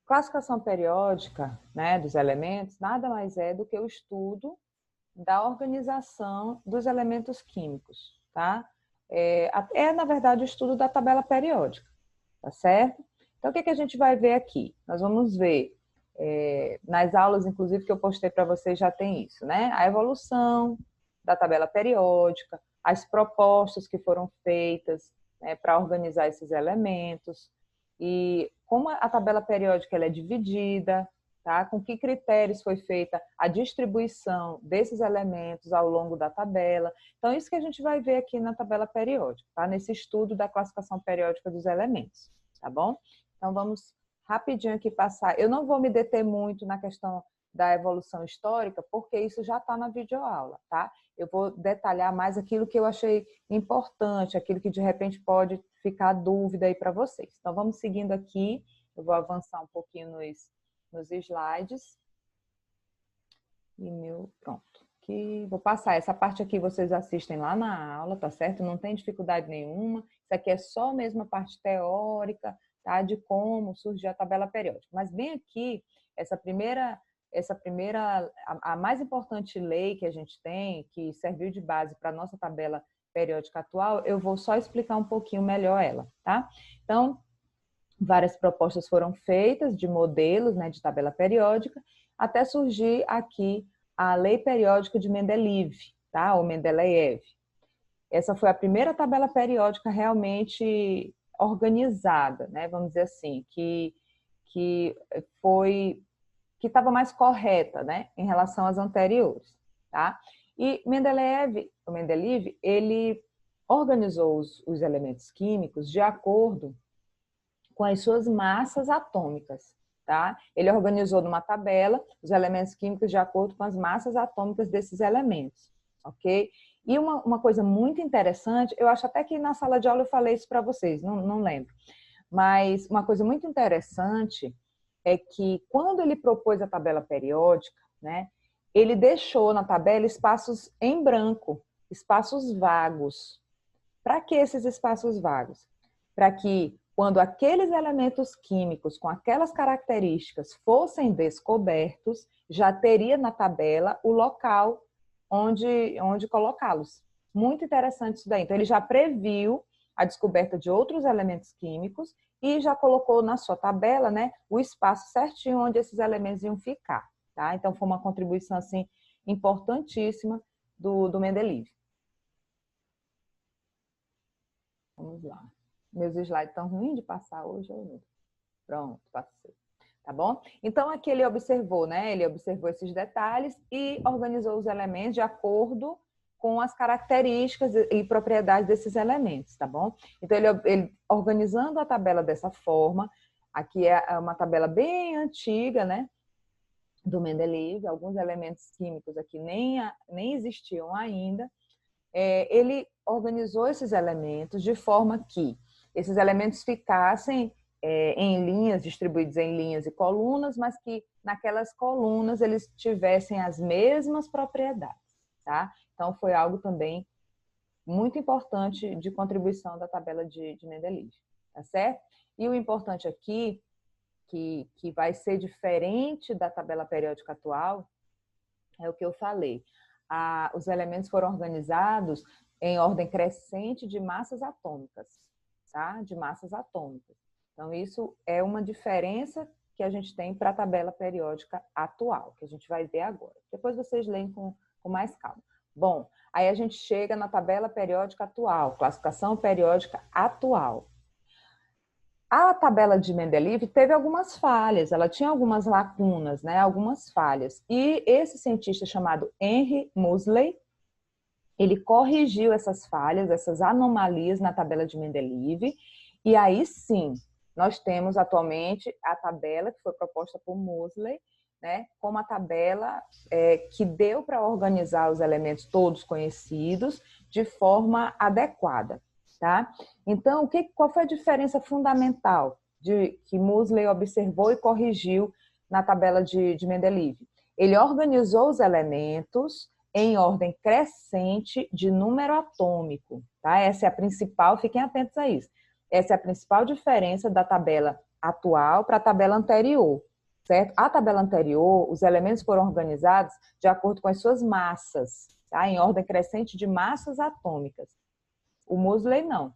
Classificação periódica, né, dos elementos nada mais é do que o estudo da organização dos elementos químicos, tá? Na verdade, o estudo da tabela periódica, tá certo? Então, o que a gente vai ver aqui? Nós vamos ver, nas aulas, inclusive, que eu postei para vocês, já tem isso, né? A evolução da tabela periódica, as propostas que foram feitas, né, para organizar esses elementos, e como a tabela periódica ela é dividida, tá? Com que critérios foi feita a distribuição desses elementos ao longo da tabela. Então, isso que a gente vai ver aqui na tabela periódica, tá? Nesse estudo da classificação periódica dos elementos, tá bom? Então, vamos rapidinho aqui passar. Eu não vou me deter muito na questão da evolução histórica, porque isso já está na videoaula, tá? Eu vou detalhar mais aquilo que eu achei importante, aquilo que de repente pode ficar dúvida aí para vocês. Então, vamos seguindo aqui. Eu vou avançar um pouquinho nos slides. Pronto. Aqui, vou passar. Essa parte aqui vocês assistem lá na aula, tá certo? Não tem dificuldade nenhuma. Isso aqui é só mesmo a parte teórica, tá? De como surgiu a tabela periódica. Mas bem aqui, a mais importante lei que a gente tem, que serviu de base para a nossa tabela periódica atual, eu vou só explicar um pouquinho melhor ela, tá? Então, várias propostas foram feitas de modelos, né, de tabela periódica, até surgir aqui a Lei Periódica de Mendeleev, tá? Ou Mendeleev. Essa foi a primeira tabela periódica realmente organizada, né? Vamos dizer assim, que estava mais correta, né, em relação às anteriores, tá? E Mendeleev, ele organizou os elementos químicos de acordo com as suas massas atômicas, tá? Ele organizou numa tabela os elementos químicos de acordo com as massas atômicas desses elementos, ok? E uma coisa muito interessante, eu acho até que na sala de aula eu falei isso para vocês, não lembro, mas uma coisa muito interessante é que quando ele propôs a tabela periódica, né, ele deixou na tabela espaços em branco, espaços vagos. Para que esses espaços vagos? Para que, quando aqueles elementos químicos com aquelas características fossem descobertos, já teria na tabela o local onde colocá-los. Muito interessante isso daí. Então, ele já previu a descoberta de outros elementos químicos e já colocou na sua tabela, né, o espaço certinho onde esses elementos iam ficar. Tá? Então, foi uma contribuição assim, importantíssima do Mendeleev. Vamos lá. Meus slides estão ruins de passar hoje. Pronto, passei. Tá bom? Então, aqui ele observou, né? Ele observou esses detalhes e organizou os elementos de acordo com as características e propriedades desses elementos, tá bom? Então, ele organizando a tabela dessa forma, aqui é uma tabela bem antiga, né? Do Mendeleev, alguns elementos químicos aqui nem existiam ainda. Ele organizou esses elementos de forma que esses elementos ficassem em linhas, distribuídos em linhas e colunas, mas que naquelas colunas eles tivessem as mesmas propriedades, tá? Então, foi algo também muito importante de contribuição da tabela de Mendeleev, tá certo? E o importante aqui, que vai ser diferente da tabela periódica atual, é o que eu falei. Os elementos foram organizados em ordem crescente de massas atômicas, tá? De massas atômicas. Então, isso é uma diferença que a gente tem para a tabela periódica atual, que a gente vai ver agora. Depois vocês leem com mais calma. Bom, aí a gente chega na tabela periódica atual, classificação periódica atual. A tabela de Mendeleev teve algumas falhas, ela tinha algumas lacunas, né? Algumas falhas. E esse cientista chamado Henry Moseley, ele corrigiu essas falhas, essas anomalias na tabela de Mendeleev, e aí sim, nós temos atualmente a tabela que foi proposta por Moseley, né? Como a tabela que deu para organizar os elementos todos conhecidos de forma adequada. Tá? Então, qual foi a diferença fundamental que Moseley observou e corrigiu na tabela de Mendeleev? Ele organizou os elementos em ordem crescente de número atômico. Tá? Essa é a principal, fiquem atentos a isso. Essa é a principal diferença da tabela atual para a tabela anterior, certo? A tabela anterior, os elementos foram organizados de acordo com as suas massas, tá? Em ordem crescente de massas atômicas. O Moseley não.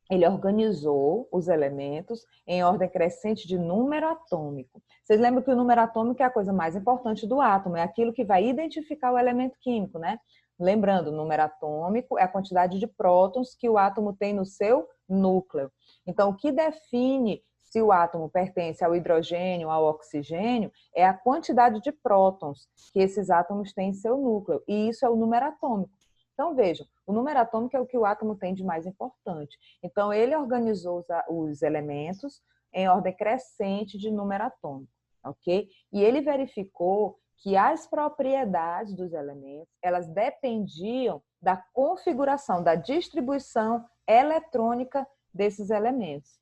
Ele organizou os elementos em ordem crescente de número atômico. Vocês lembram que o número atômico é a coisa mais importante do átomo, é aquilo que vai identificar o elemento químico, né? Lembrando, o número atômico é a quantidade de prótons que o átomo tem no seu núcleo. Então, o que define se o átomo pertence ao hidrogênio, ao oxigênio, é a quantidade de prótons que esses átomos têm em seu núcleo. E isso é o número atômico. Então, vejam, o número atômico é o que o átomo tem de mais importante. Então, ele organizou os elementos em ordem crescente de número atômico, ok? E ele verificou que as propriedades dos elementos, elas dependiam da configuração, da distribuição eletrônica desses elementos.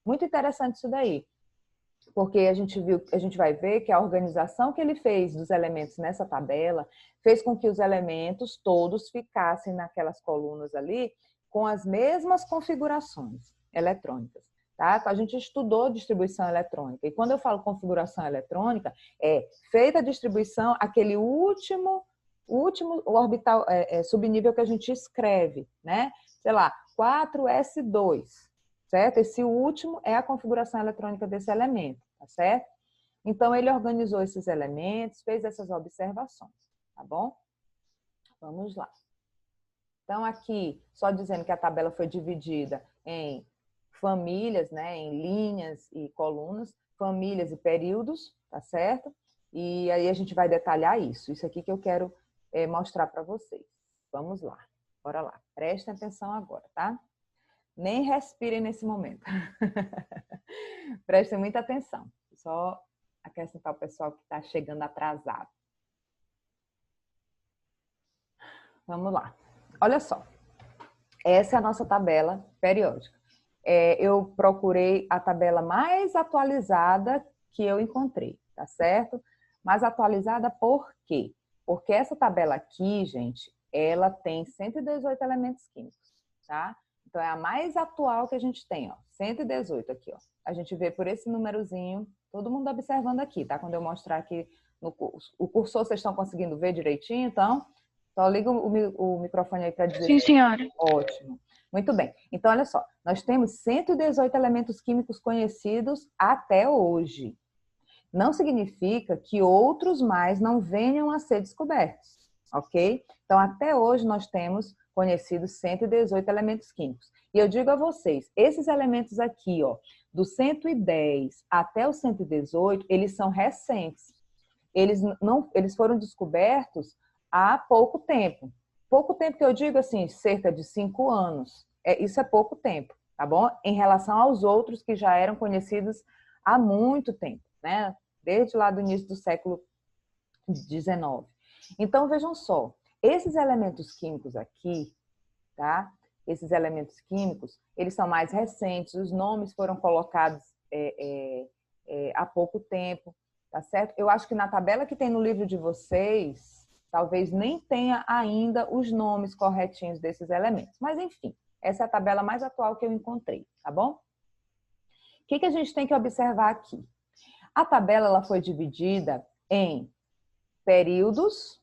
Muito interessante isso daí, porque a gente vai ver que a organização que ele fez dos elementos nessa tabela fez com que os elementos todos ficassem naquelas colunas ali com as mesmas configurações eletrônicas. Tá? A gente estudou distribuição eletrônica, e quando eu falo configuração eletrônica, é feita a distribuição, aquele último orbital, subnível que a gente escreve, né? Sei lá, 4s2, certo? Esse último é a configuração eletrônica desse elemento, tá certo? Então, ele organizou esses elementos, fez essas observações, tá bom? Vamos lá. Então, aqui, só dizendo que a tabela foi dividida em famílias, né, em linhas e colunas, famílias e períodos, tá certo? E aí a gente vai detalhar isso. Isso aqui que eu quero mostrar para vocês. Vamos lá, bora lá. Prestem atenção agora, tá? Nem respirem nesse momento. Prestem muita atenção. Só acrescentar o pessoal que está chegando atrasado. Vamos lá. Olha só. Essa é a nossa tabela periódica. Eu procurei a tabela mais atualizada que eu encontrei, tá certo? Mais atualizada por quê? Porque essa tabela aqui, gente, ela tem 118 elementos químicos, tá? Então, é a mais atual que a gente tem, ó. 118 aqui, ó. A gente vê por esse númerozinho, todo mundo observando aqui, tá? Quando eu mostrar aqui no curso. O cursor, vocês estão conseguindo ver direitinho, então? Só liga o microfone aí para dizer. Sim, senhora. Ótimo. Muito bem. Então, olha só. Nós temos 118 elementos químicos conhecidos até hoje. Não significa que outros mais não venham a ser descobertos, ok? Então, até hoje nós temos conhecidos 118 elementos químicos. E eu digo a vocês, esses elementos aqui, ó, do 110 até o 118, eles são recentes. Eles foram descobertos há pouco tempo. Pouco tempo que eu digo assim, cerca de 5 anos. Isso é pouco tempo, tá bom? Em relação aos outros que já eram conhecidos há muito tempo, né? Desde lá do início do século XIX. Então, vejam só, esses elementos químicos aqui, tá? Esses elementos químicos, eles são mais recentes, os nomes foram colocados há pouco tempo, tá certo? Eu acho que na tabela que tem no livro de vocês, talvez nem tenha ainda os nomes corretinhos desses elementos. Mas, enfim, essa é a tabela mais atual que eu encontrei, tá bom? O que a gente tem que observar aqui? A tabela ela foi dividida em períodos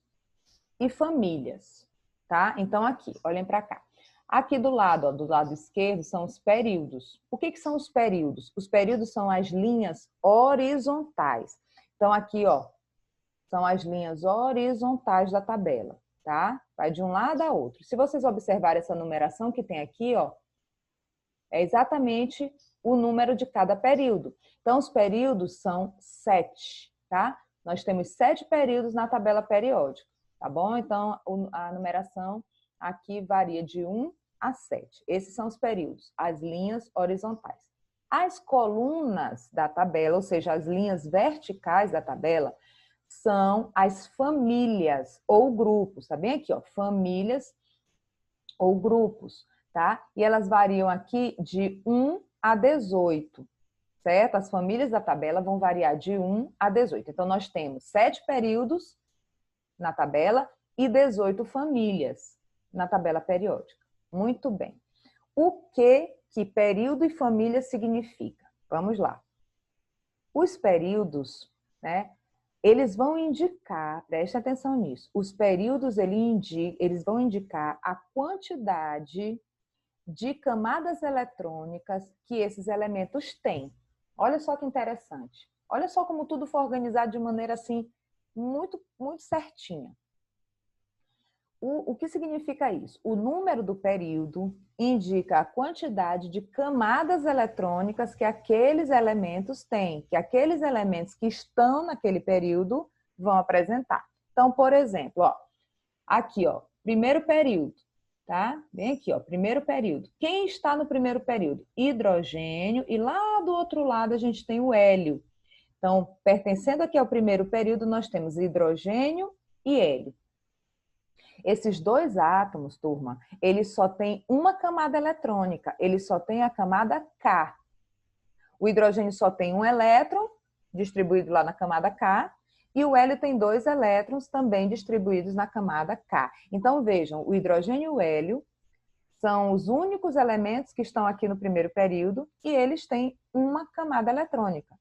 e famílias, tá? Então, aqui, olhem para cá. Aqui do lado, ó, do lado esquerdo, são os períodos. O que são os períodos? Os períodos são as linhas horizontais. Então, aqui, ó, são as linhas horizontais da tabela, tá? Vai de um lado a outro. Se vocês observarem essa numeração que tem aqui, ó, é exatamente o número de cada período. Então, os períodos são 7, tá? Nós temos 7 períodos na tabela periódica, tá bom? Então, a numeração aqui varia de 1 a 7. Esses são os períodos, as linhas horizontais. As colunas da tabela, ou seja, as linhas verticais da tabela, são as famílias ou grupos, tá bem aqui, ó, famílias ou grupos, tá? E elas variam aqui de 1 a 18, certo? As famílias da tabela vão variar de 1 a 18. Então, nós temos 7 períodos na tabela e 18 famílias na tabela periódica. Muito bem. O que período e família significa? Vamos lá. Os períodos, né? Eles vão indicar, preste atenção nisso, os períodos eles vão indicar a quantidade de camadas eletrônicas que esses elementos têm. Olha só que interessante. Olha só como tudo foi organizado de maneira assim, muito, muito certinha. O que significa isso? O número do período indica a quantidade de camadas eletrônicas que aqueles elementos têm, que aqueles elementos que estão naquele período vão apresentar. Então, por exemplo, ó, aqui, ó, primeiro período, tá? Bem aqui, ó, primeiro período. Quem está no primeiro período? Hidrogênio, e lá do outro lado a gente tem o hélio. Então, pertencendo aqui ao primeiro período, nós temos hidrogênio e hélio. Esses dois átomos, turma, eles só têm uma camada eletrônica, eles só têm a camada K. O hidrogênio só tem um elétron, distribuído lá na camada K, e o hélio tem 2 elétrons também distribuídos na camada K. Então, vejam, o hidrogênio e o hélio são os únicos elementos que estão aqui no primeiro período e eles têm uma camada eletrônica,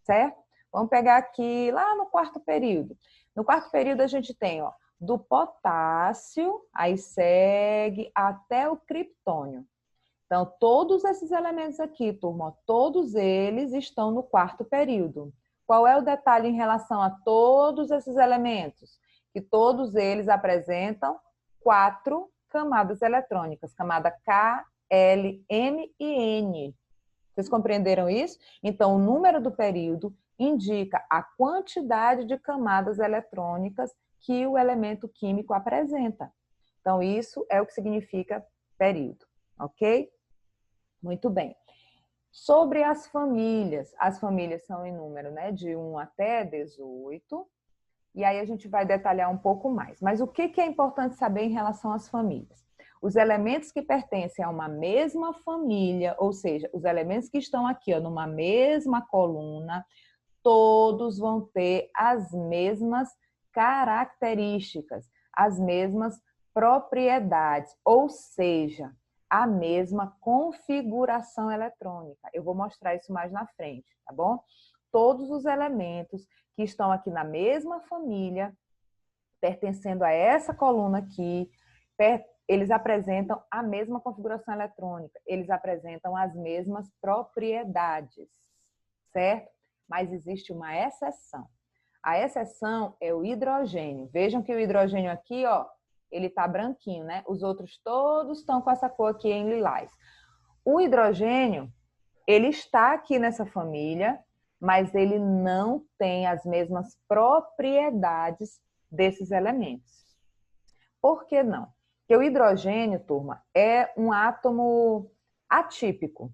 certo? Vamos pegar aqui lá no quarto período. No quarto período a gente tem, ó, do potássio, aí segue até o criptônio. Então, todos esses elementos aqui, turma, todos eles estão no quarto período. Qual é o detalhe em relação a todos esses elementos? Que todos eles apresentam 4 camadas eletrônicas, camada K, L, M e N. Vocês compreenderam isso? Então, o número do período indica a quantidade de camadas eletrônicas que o elemento químico apresenta. Então, isso é o que significa período, ok? Muito bem. Sobre as famílias são em número, né, de 1 até 18, e aí a gente vai detalhar um pouco mais. Mas o que é importante saber em relação às famílias? Os elementos que pertencem a uma mesma família, ou seja, os elementos que estão aqui, ó, numa mesma coluna, todos vão ter as mesmas características, as mesmas propriedades, ou seja, a mesma configuração eletrônica. Eu vou mostrar isso mais na frente, tá bom? Todos os elementos que estão aqui na mesma família, pertencendo a essa coluna aqui, eles apresentam a mesma configuração eletrônica, eles apresentam as mesmas propriedades, certo? Mas existe uma exceção. A exceção é o hidrogênio. Vejam que o hidrogênio aqui, ó, ele tá branquinho, né? Os outros todos estão com essa cor aqui em lilás. O hidrogênio, ele está aqui nessa família, mas ele não tem as mesmas propriedades desses elementos. Por que não? Porque o hidrogênio, turma, é um átomo atípico.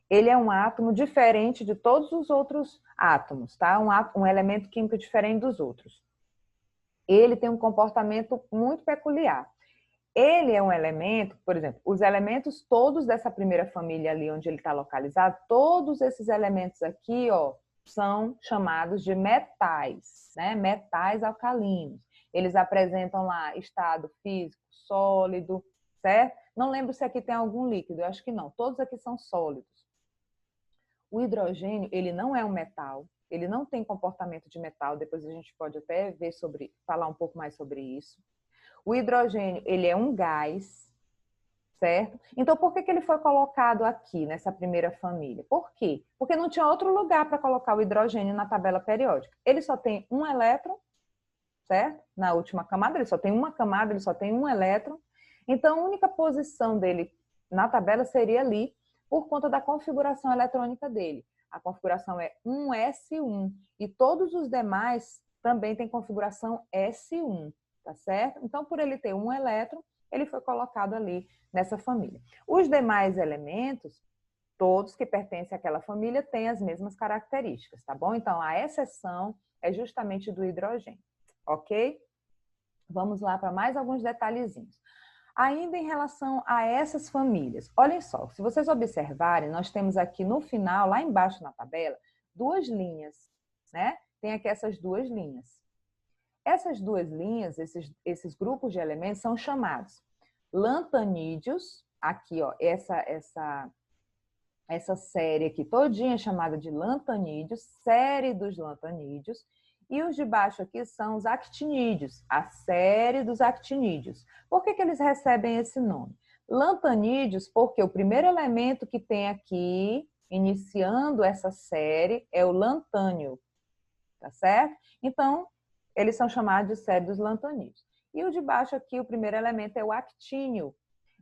Ele é um átomo diferente de todos os outros átomos, tá? Um elemento químico diferente dos outros. Ele tem um comportamento muito peculiar. Ele é um elemento, por exemplo, os elementos todos dessa primeira família ali onde ele está localizado, todos esses elementos aqui, ó, são chamados de metais, né? Metais alcalinos. Eles apresentam lá estado físico sólido, certo? Não lembro se aqui tem algum líquido, eu acho que não. Todos aqui são sólidos. O hidrogênio, ele não é um metal, ele não tem comportamento de metal, depois a gente pode até ver falar um pouco mais sobre isso. O hidrogênio, ele é um gás, certo? Então, por que ele foi colocado aqui, nessa primeira família? Por quê? Porque não tinha outro lugar para colocar o hidrogênio na tabela periódica. Ele só tem um elétron, certo? Na última camada, ele só tem uma camada, ele só tem um elétron. Então, a única posição dele na tabela seria ali, por conta da configuração eletrônica dele. A configuração é 1s1 e todos os demais também têm configuração S1, tá certo? Então, por ele ter um elétron, ele foi colocado ali nessa família. Os demais elementos, todos que pertencem àquela família, têm as mesmas características, tá bom? Então, a exceção é justamente do hidrogênio, ok? Vamos lá para mais alguns detalhezinhos. Ainda em relação a essas famílias, olhem só, se vocês observarem, nós temos aqui no final, lá embaixo na tabela, 2 linhas, né? Tem aqui essas 2 linhas. Essas 2 linhas, esses grupos de elementos são chamados lantanídeos, aqui ó, essa série aqui todinha chamada de lantanídeos, série dos lantanídeos, e os de baixo aqui são os actinídeos, a série dos actinídeos. Por que eles recebem esse nome? Lantanídeos, porque o primeiro elemento que tem aqui, iniciando essa série, é o lantânio, tá certo? Então, eles são chamados de série dos lantanídeos. E o de baixo aqui, o primeiro elemento é o actínio.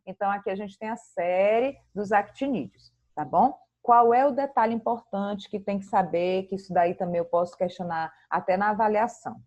Então, aqui a gente tem a série dos actinídeos, tá bom? Qual é o detalhe importante que tem que saber, que isso daí também eu posso questionar até na avaliação?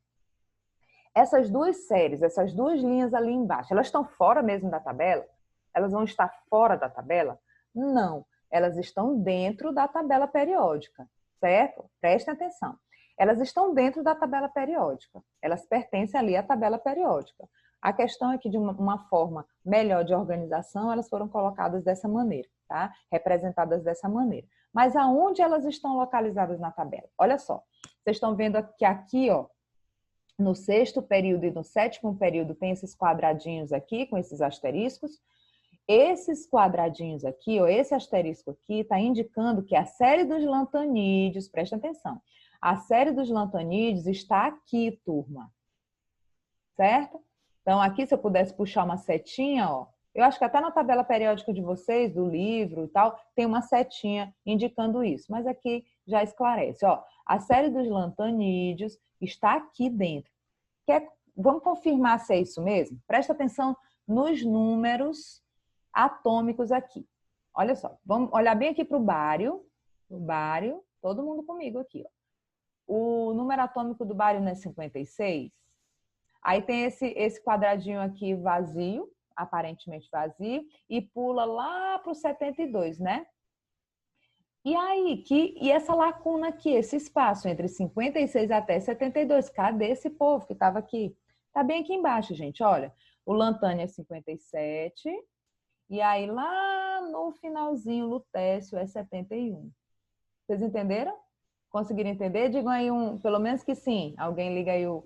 Essas duas séries, essas duas linhas ali embaixo, elas estão fora mesmo da tabela? Elas vão estar fora da tabela? Não, elas estão dentro da tabela periódica, certo? Prestem atenção. Elas estão dentro da tabela periódica, elas pertencem ali à tabela periódica. A questão é que, de uma forma melhor de organização, elas foram colocadas dessa maneira, tá? Representadas dessa maneira. Mas aonde elas estão localizadas na tabela? Olha só, vocês estão vendo que aqui, ó, no sexto período e no sétimo período tem esses quadradinhos aqui, com esses asteriscos. Esses quadradinhos aqui, ó, esse asterisco aqui, está indicando que a série dos lantanídeos, presta atenção, a série dos lantanídeos está aqui, turma. Certo? Então, aqui, se eu pudesse puxar uma setinha, ó, eu acho que até na tabela periódica de vocês, do livro e tal, tem uma setinha indicando isso. Mas aqui já esclarece. Ó, a série dos lantanídeos está aqui dentro. Vamos confirmar se é isso mesmo? Presta atenção nos números atômicos aqui. Olha só, vamos olhar bem aqui para o bário. O bário, todo mundo comigo aqui. Ó. O número atômico do bário não é 56? Aí tem esse quadradinho aqui vazio, aparentemente vazio, e pula lá para o 72, né? E aí, e essa lacuna aqui, esse espaço entre 56 até 72, cadê esse povo que estava aqui? Tá bem aqui embaixo, gente, olha. O lantânio é 57, e aí lá no finalzinho, o lutécio é 71. Vocês entenderam? Conseguiram entender? Digam aí pelo menos que sim. Alguém liga aí o...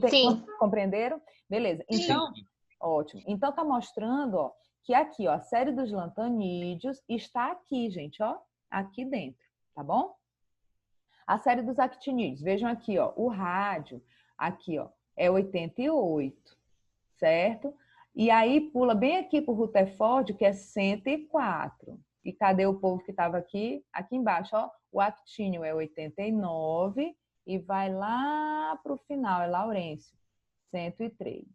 Sim. Compreenderam? Beleza. Então, sim. Ótimo. Então, tá mostrando, ó, que aqui, ó, a série dos lantanídeos está aqui, gente, ó, aqui dentro, tá bom? A série dos actinídeos, vejam aqui, ó, o rádio, aqui, ó, é 88, certo? E aí pula bem aqui pro Rutherford, que é 104. E cadê o povo que estava aqui? Aqui embaixo, ó, o actínio é 89 e vai lá para o final, é Laurêncio, 103.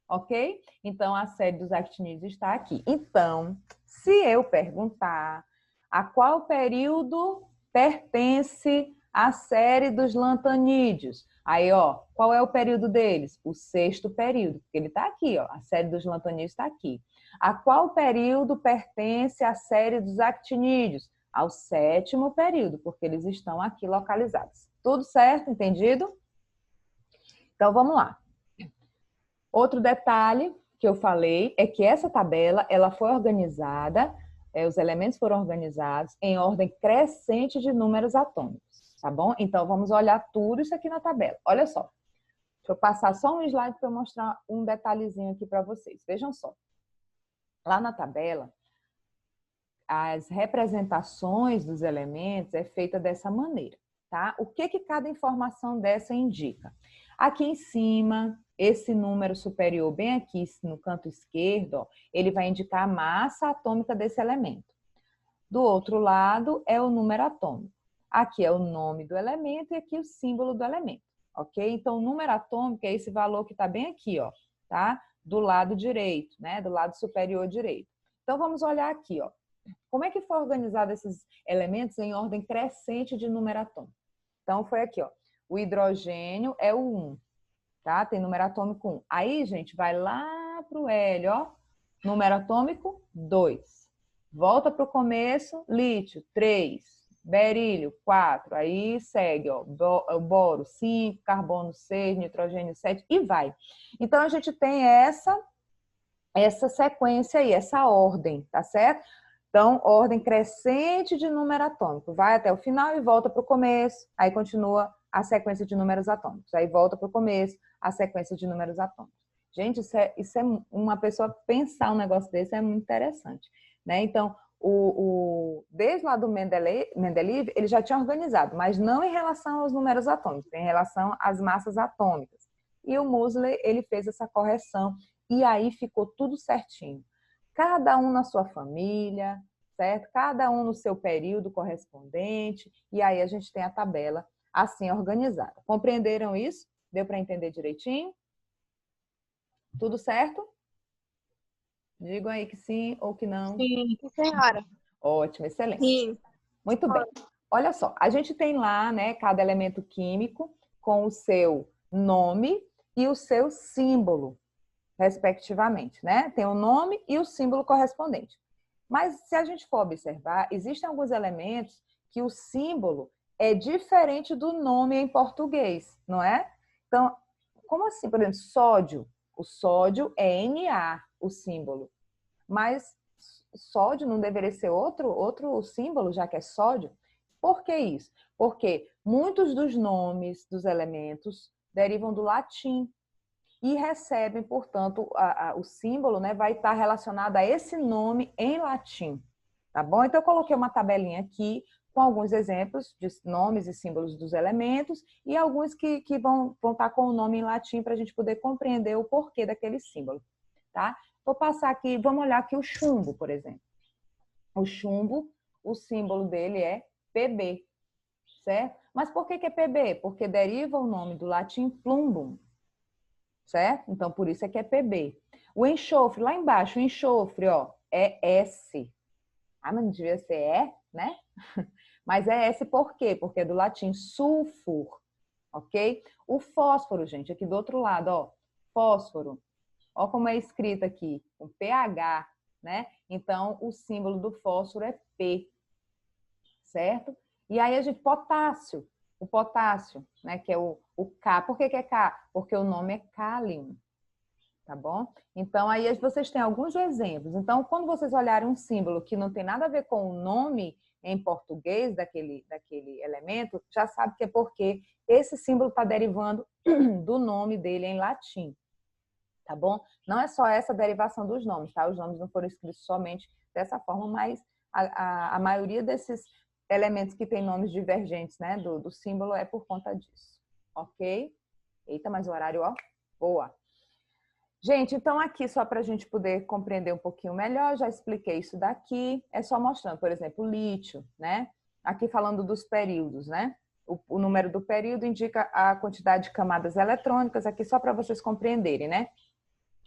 Ok? Então, a série dos actinídeos está aqui. Então, se eu perguntar a qual período pertence a série dos lantanídeos, aí, ó, qual é o período deles? O sexto período, porque ele está aqui, ó, a série dos lantanídeos está aqui. A qual período pertence a série dos actinídeos? Ao sétimo período, porque eles estão aqui localizados. Tudo certo? Entendido? Então, vamos lá. Outro detalhe que eu falei é que essa tabela ela foi organizada, os elementos foram organizados em ordem crescente de números atômicos, tá bom? Então, vamos olhar tudo isso aqui na tabela. Olha só. Deixa eu passar só um slide para eu mostrar um detalhezinho aqui para vocês. Vejam só. Lá na tabela, as representações dos elementos é feita dessa maneira, tá? O que cada informação dessa indica? Aqui em cima, esse número superior, bem aqui no canto esquerdo, ó, ele vai indicar a massa atômica desse elemento. Do outro lado é o número atômico. Aqui é o nome do elemento e aqui o símbolo do elemento, ok? Então, o número atômico é esse valor que está bem aqui, ó, tá? Do lado direito, né? Do lado superior direito. Então, vamos olhar aqui, ó. Como é que foi organizado esses elementos em ordem crescente de número atômico? Então, foi aqui, ó. O hidrogênio é o 1, tá? Tem número atômico 1. Aí, gente, vai lá para o hélio, ó. Número atômico 2. Volta para o começo, lítio 3. Berílio 4. Aí segue, ó. Boro 5, carbono 6, nitrogênio 7 e vai. Então, a gente tem essa sequência aí, essa ordem, tá certo? Então, ordem crescente de número atômico. Vai até o final e volta para o começo. Aí continua a sequência de números atômicos. Aí volta para o começo, a sequência de números atômicos. Gente, isso é uma pessoa pensar um negócio desse é muito interessante, né? Então, Desde lá do Mendeleev, ele já tinha organizado, mas não em relação aos números atômicos, em relação às massas atômicas. E o Moseley, ele fez essa correção e aí ficou tudo certinho. Cada um na sua família, certo? Cada um no seu período correspondente, e aí a gente tem a tabela assim organizada. Compreenderam isso? Deu para entender direitinho? Tudo certo? Digam aí que sim ou que não. Sim, senhora. Ótimo, excelente. Sim. Muito bem. Olha só, a gente tem lá, né, cada elemento químico com o seu nome e o seu símbolo, respectivamente, né? Tem o nome e o símbolo correspondente. Mas se a gente for observar, existem alguns elementos que o símbolo é diferente do nome em português, não é? Então, como assim? Por exemplo, sódio. O sódio é Na, o símbolo. Mas sódio não deveria ser outro símbolo, já que é sódio? Por que isso? Porque muitos dos nomes dos elementos derivam do latim e recebem, portanto, o símbolo, né, vai estar relacionado a esse nome em latim. Tá bom? Então, eu coloquei uma tabelinha aqui com alguns exemplos de nomes e símbolos dos elementos e alguns que vão estar com o nome em latim para a gente poder compreender o porquê daquele símbolo. Tá? Vou passar aqui, vamos olhar aqui o chumbo, por exemplo. O chumbo, o símbolo dele é Pb, certo? Mas por que é Pb? Porque deriva o nome do latim plumbum, certo? Então, por isso é que é Pb. O enxofre, lá embaixo, o enxofre, ó, é S. Ah, mas não devia ser E, né? Mas é S por quê? Porque é do latim sulfur, ok? O fósforo, gente, aqui do outro lado, ó, fósforo. Ó como é escrito aqui, com pH, né? Então, o símbolo do fósforo é P, certo? E aí a gente, potássio, o potássio, né? Que é o K. Por que é K? Porque o nome é cálium, tá bom? Então, aí vocês têm alguns exemplos. Então, quando vocês olharem um símbolo que não tem nada a ver com o nome em português daquele elemento, já sabe que é porque esse símbolo está derivando do nome dele em latim. Tá bom? Não é só essa derivação dos nomes, tá? Os nomes não foram escritos somente dessa forma, mas a maioria desses elementos que têm nomes divergentes, né, do símbolo é por conta disso, ok? Eita, mas o horário, ó, boa. Gente, então aqui, só para a gente poder compreender um pouquinho melhor, já expliquei isso daqui, é só mostrando, por exemplo, o lítio, né? Aqui falando dos períodos, né? O número do período indica a quantidade de camadas eletrônicas, aqui só para vocês compreenderem, né?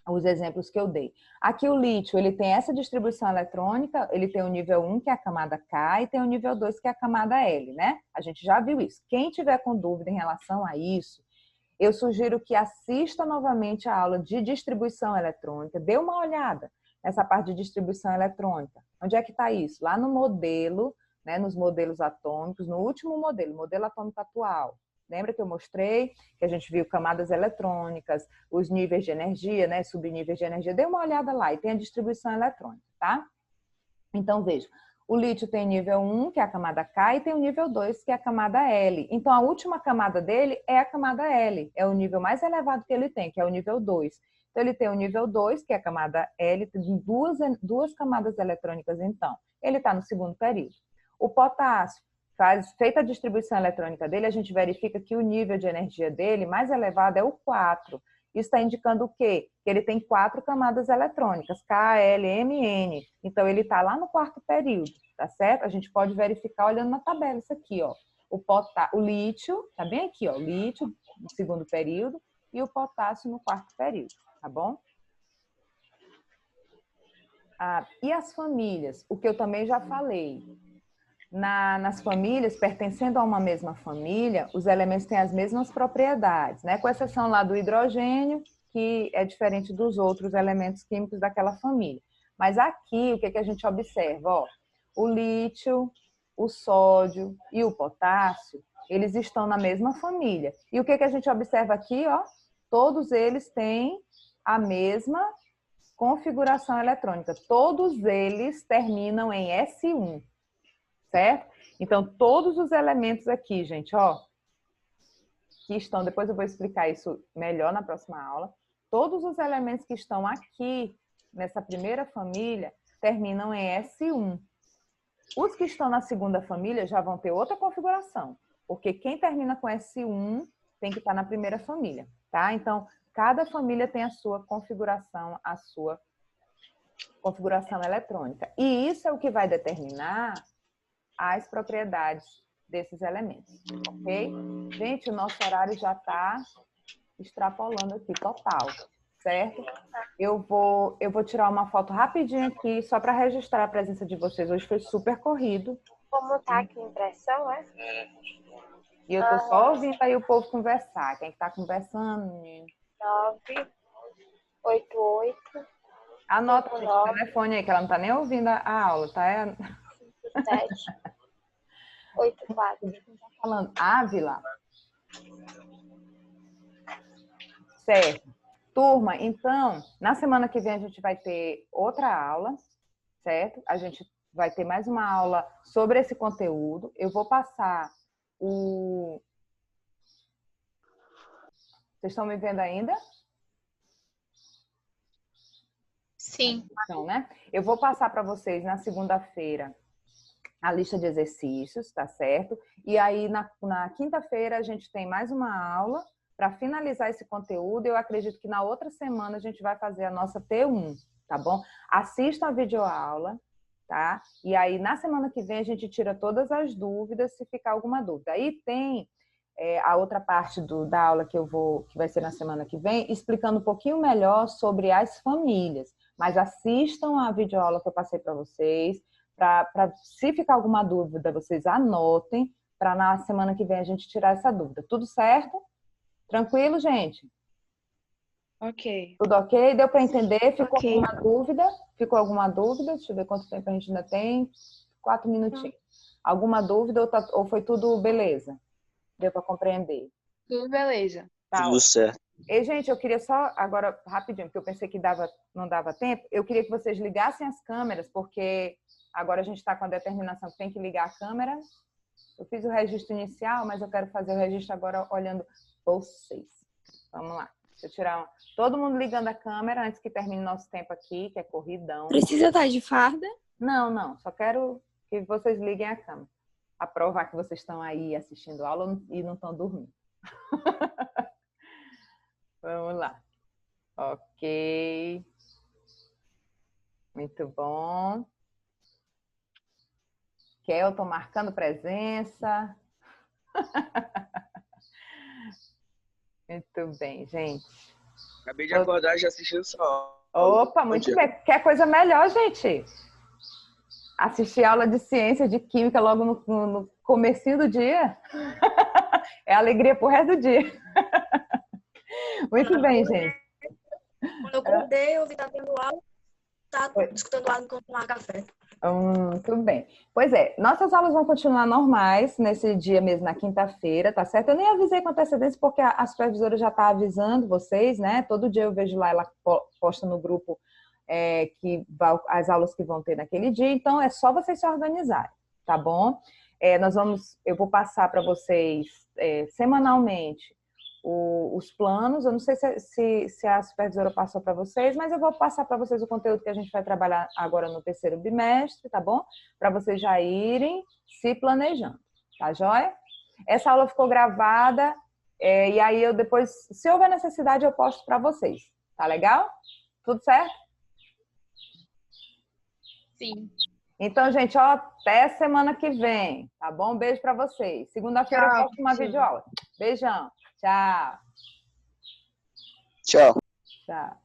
Os exemplos que eu dei. Aqui o lítio, ele tem essa distribuição eletrônica, ele tem o nível 1, que é a camada K, e tem o nível 2, que é a camada L, né? A gente já viu isso. Quem tiver com dúvida em relação a isso, eu sugiro que assista novamente a aula de distribuição eletrônica, dê uma olhada nessa parte de distribuição eletrônica. Onde é que está isso? Lá no modelo, né, nos modelos atômicos, no último modelo, modelo atômico atual. Lembra que eu mostrei que a gente viu camadas eletrônicas, os níveis de energia, né, subníveis de energia? Dê uma olhada lá e tem a distribuição eletrônica, tá? Então, veja, o lítio tem nível 1, que é a camada K, e tem o nível 2, que é a camada L. Então, a última camada dele é a camada L, é o nível mais elevado que ele tem, que é o nível 2. Então, ele tem o nível 2, que é a camada L, tem duas camadas eletrônicas, então. Ele está no segundo período. O potássio, feita a distribuição eletrônica dele, a gente verifica que o nível de energia dele mais elevado é o 4. Isso está indicando o quê? Que ele tem 4 camadas eletrônicas, K, L, M, N. Então, ele está lá no quarto período, tá certo? A gente pode verificar olhando na tabela isso aqui, ó. O lítio, tá bem aqui, ó, o lítio no segundo período e o potássio no quarto período, tá bom? E as famílias? O que eu também já falei. Nas famílias, pertencendo a uma mesma família, os elementos têm as mesmas propriedades, né? Com exceção lá do hidrogênio, que é diferente dos outros elementos químicos daquela família. Mas aqui, o que a gente observa? Ó, o lítio, o sódio e o potássio, eles estão na mesma família. E o que a gente observa aqui? Ó, todos eles têm a mesma configuração eletrônica. Todos eles terminam em S1. Certo? Então, todos os elementos aqui, gente, ó, que estão, depois eu vou explicar isso melhor na próxima aula, todos os elementos que estão aqui, nessa primeira família, terminam em S1. Os que estão na segunda família já vão ter outra configuração, porque quem termina com S1 tem que estar na primeira família, tá? Então, cada família tem a sua configuração eletrônica. E isso é o que vai determinar as propriedades desses elementos, ok? Gente, o nosso horário já está extrapolando aqui, total, certo? Eu vou tirar uma foto rapidinho aqui, só para registrar a presença de vocês. Hoje foi super corrido. Como tá aqui a impressão, é? E eu tô só ouvindo aí o povo conversar. Quem que tá conversando, menino? 988. Anota o telefone aí, que ela não tá nem ouvindo a aula, tá? 5784. Tá falando Ávila? Certo. Turma, então, na semana que vem a gente vai ter outra aula, certo? A gente vai ter mais uma aula sobre esse conteúdo. Eu vou passar o... Vocês estão me vendo ainda? Sim. Então, né? Eu vou passar para vocês na segunda-feira a lista de exercícios, tá certo? E aí, na quinta-feira, a gente tem mais uma aula para finalizar esse conteúdo. Eu acredito que na outra semana a gente vai fazer a nossa T1, tá bom? Assistam a videoaula, tá? E aí, na semana que vem, a gente tira todas as dúvidas, se ficar alguma dúvida. Aí tem a outra parte da aula que vai ser na semana que vem, explicando um pouquinho melhor sobre as famílias. Mas assistam a videoaula que eu passei para vocês, para se ficar alguma dúvida, vocês anotem, para na semana que vem a gente tirar essa dúvida. Tudo certo? Tranquilo, gente? Ok. Tudo ok? Deu para entender? Ficou Ok. alguma dúvida? Ficou alguma dúvida? Deixa eu ver quanto tempo a gente ainda tem. 4 minutinhos. Alguma dúvida ou foi tudo beleza? Deu para compreender? Tudo beleza. Tá, Tudo certo. E, gente, eu queria só, agora, rapidinho, porque eu pensei que não dava tempo, eu queria que vocês ligassem as câmeras, porque agora a gente está com a determinação que tem que ligar a câmera. Eu fiz o registro inicial, mas eu quero fazer o registro agora olhando vocês. Vamos lá. Deixa eu tirar todo mundo ligando a câmera antes que termine nosso tempo aqui, que é corridão. Precisa estar de farda? Não. Só quero que vocês liguem a câmera. Para provar que vocês estão aí assistindo aula e não estão dormindo. Vamos lá. Ok. Muito bom. Kelton marcando presença. Muito bem, gente. Acabei de acordar e já assisti o sol. Opa, muito bem. Quer coisa melhor, gente? Assistir aula de ciência, de química logo no comecinho do dia. É alegria pro resto do dia. Muito bem, gente. Quando eu acordei, eu vi que estava tendo aula, estava escutando aula enquanto tomava café. Tudo bem. Pois é, nossas aulas vão continuar normais nesse dia mesmo, na quinta-feira, tá certo? Eu nem avisei com antecedência porque a supervisora já está avisando vocês, né? Todo dia eu vejo lá, ela posta no grupo as aulas que vão ter naquele dia, então é só vocês se organizarem, tá bom? Eu vou passar para vocês semanalmente os planos. Eu não sei se a supervisora passou para vocês, mas eu vou passar para vocês o conteúdo que a gente vai trabalhar agora no terceiro bimestre, tá bom? Para vocês já irem se planejando, tá joia? Essa aula ficou gravada e aí eu depois, se houver necessidade, eu posto para vocês, tá legal? Tudo certo? Sim. Então, gente, ó, até semana que vem, tá bom? Beijo para vocês. Segunda-feira eu posto uma videoaula. Beijão. Tchau. Tchau. Tchau.